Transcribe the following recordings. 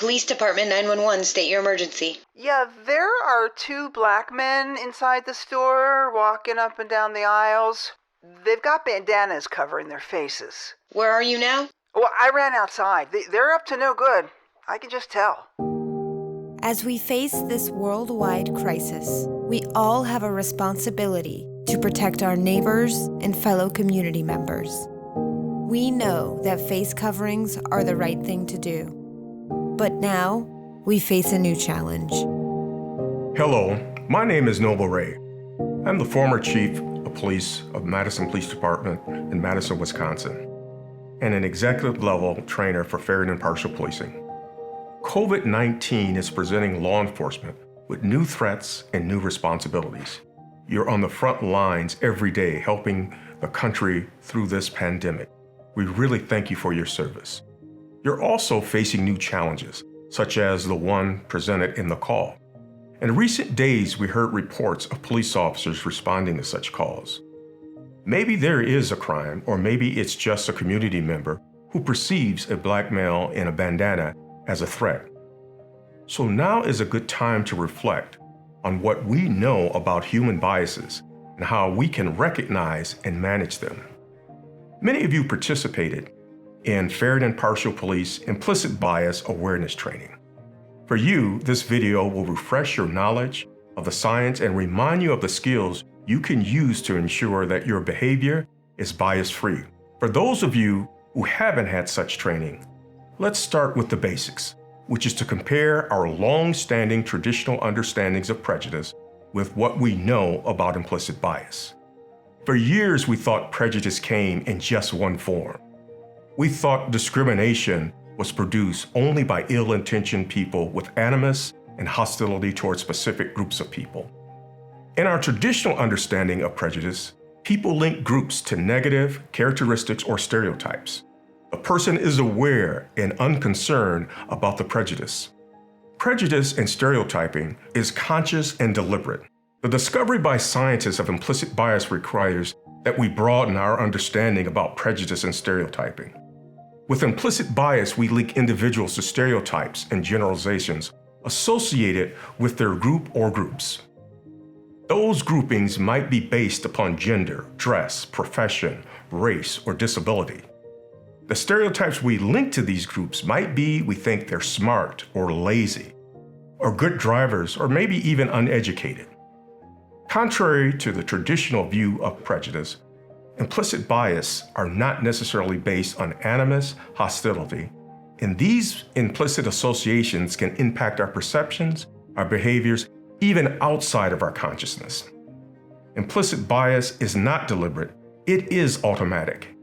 Police Department 911, state your emergency. Yeah, there are 2 black men inside the store walking up and down the aisles. They've got bandanas covering their faces. Where are you now? Well, I ran outside. They're up to no good. I can just tell. As we face this worldwide crisis, we all have a responsibility to protect our neighbors and fellow community members. We know that face coverings are the right thing to do. But now, we face a new challenge. Hello, my name is Noble Ray. I'm the former chief of police of Madison Police Department in Madison, Wisconsin, and an executive level trainer for fair and impartial policing. COVID-19 is presenting law enforcement with new threats and new responsibilities. You're on the front lines every day helping the country through this pandemic. We really thank you for your service. You're also facing new challenges, such as the one presented in the call. In recent days, we heard reports of police officers responding to such calls. Maybe there is a crime, or maybe it's just a community member who perceives a black male in a bandana as a threat. So now is a good time to reflect on what we know about human biases and how we can recognize and manage them. Many of you participated in Fair and Impartial Police Implicit Bias Awareness Training. For you, this video will refresh your knowledge of the science and remind you of the skills you can use to ensure that your behavior is bias-free. For those of you who haven't had such training, let's start with the basics, which is to compare our long-standing traditional understandings of prejudice with what we know about implicit bias. For years, we thought prejudice came in just one form. We thought discrimination was produced only by ill-intentioned people with animus and hostility towards specific groups of people. In our traditional understanding of prejudice, people link groups to negative characteristics or stereotypes. A person is aware and unconcerned about the prejudice. Prejudice and stereotyping is conscious and deliberate. The discovery by scientists of implicit bias requires that we broaden our understanding about prejudice and stereotyping. With implicit bias, we link individuals to stereotypes and generalizations associated with their group or groups. Those groupings might be based upon gender, dress, profession, race, or disability. The stereotypes we link to these groups might be we think they're smart or lazy, or good drivers, or maybe even uneducated. Contrary to the traditional view of prejudice, implicit bias are not necessarily based on animus, hostility, and these implicit associations can impact our perceptions, our behaviors, even outside of our consciousness. Implicit bias is not deliberate, it is automatic.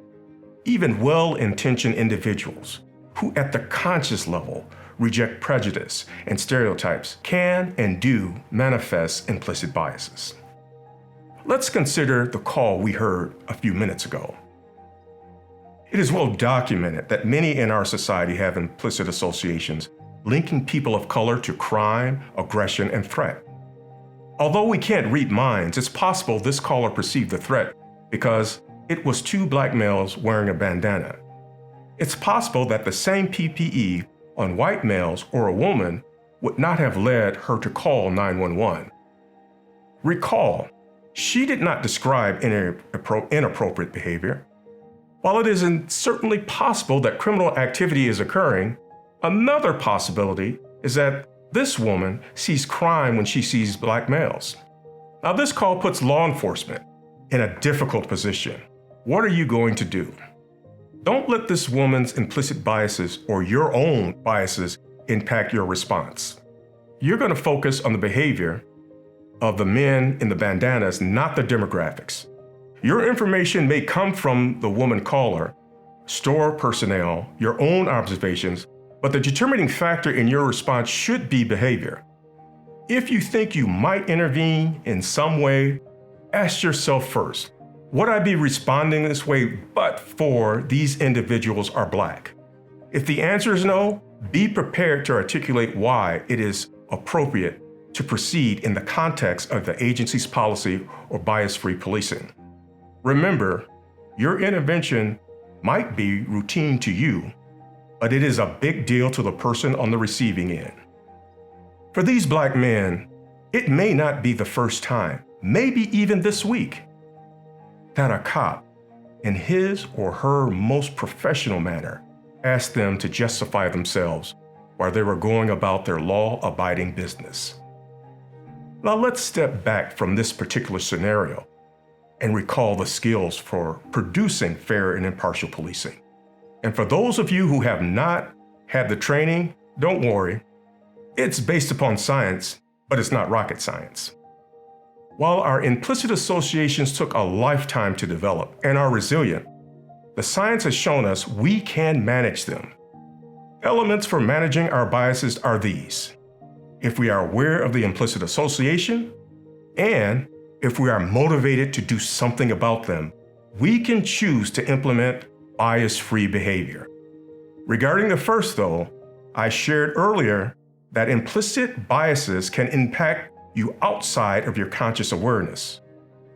Even well-intentioned individuals who at the conscious level reject prejudice and stereotypes can and do manifest implicit biases. Let's consider the call we heard a few minutes ago. It is well documented that many in our society have implicit associations linking people of color to crime, aggression, and threat. Although we can't read minds, it's possible this caller perceived the threat because it was 2 black males wearing a bandana. It's possible that the same PPE on white males or a woman would not have led her to call 911. Recall, she did not describe any inappropriate behavior. While it is certainly possible that criminal activity is occurring, another possibility is that this woman sees crime when she sees black males. Now, this call puts law enforcement in a difficult position. What are you going to do? Don't let this woman's implicit biases or your own biases impact your response. You're going to focus on the behavior of the men in the bandanas, not the demographics. Your information may come from the woman caller, store personnel, your own observations, but the determining factor in your response should be behavior. If you think you might intervene in some way, ask yourself first, would I be responding this way but for these individuals are black? If the answer is no, be prepared to articulate why it is appropriate to proceed in the context of the agency's policy or bias-free policing. Remember, your intervention might be routine to you, but it is a big deal to the person on the receiving end. For these black men, it may not be the first time, maybe even this week, that a cop, in his or her most professional manner, asked them to justify themselves while they were going about their law-abiding business. Now let's step back from this particular scenario and recall the skills for producing fair and impartial policing. And for those of you who have not had the training, don't worry. It's based upon science, but it's not rocket science. While our implicit associations took a lifetime to develop and are resilient, the science has shown us we can manage them. Elements for managing our biases are these: if we are aware of the implicit association, and if we are motivated to do something about them, we can choose to implement bias-free behavior. Regarding the first, though, I shared earlier that implicit biases can impact you outside of your conscious awareness.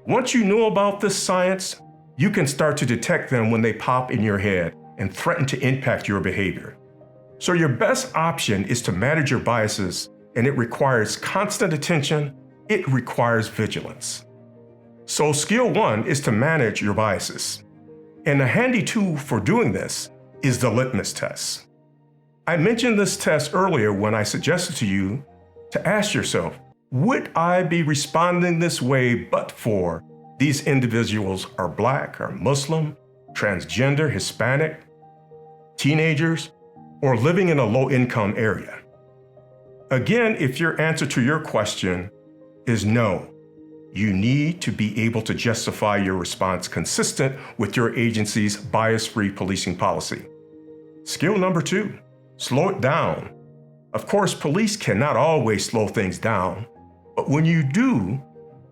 Once you know about this science, you can start to detect them when they pop in your head and threaten to impact your behavior. So your best option is to manage your biases, and it requires constant attention. It requires vigilance. So skill 1 is to manage your biases. And a handy tool for doing this is the litmus test. I mentioned this test earlier when I suggested to you to ask yourself, would I be responding this way but for these individuals are Black or Muslim, transgender, Hispanic, teenagers, or living in a low-income area? Again, if your answer to your question is no, you need to be able to justify your response consistent with your agency's bias-free policing policy. Skill number 2, slow it down. Of course, police cannot always slow things down, but when you do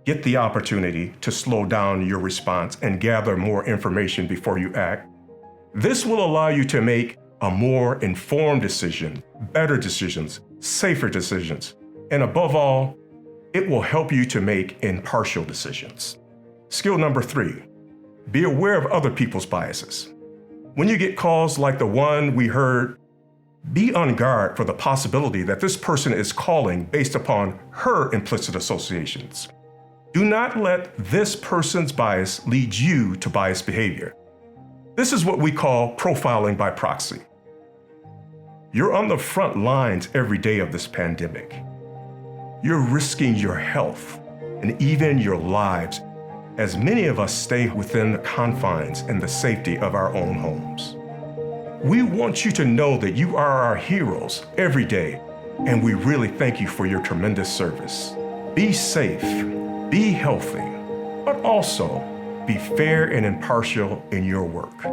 get the opportunity to slow down your response and gather more information before you act, this will allow you to make a more informed decision, better decisions, safer decisions, and above all, it will help you to make impartial decisions. Skill number 3, be aware of other people's biases. When you get calls like the one we heard, be on guard for the possibility that this person is calling based upon her implicit associations. Do not let this person's bias lead you to biased behavior. This is what we call profiling by proxy. You're on the front lines every day of this pandemic. You're risking your health and even your lives as many of us stay within the confines and the safety of our own homes. We want you to know that you are our heroes every day, and we really thank you for your tremendous service. Be safe, be healthy, but also be fair and impartial in your work.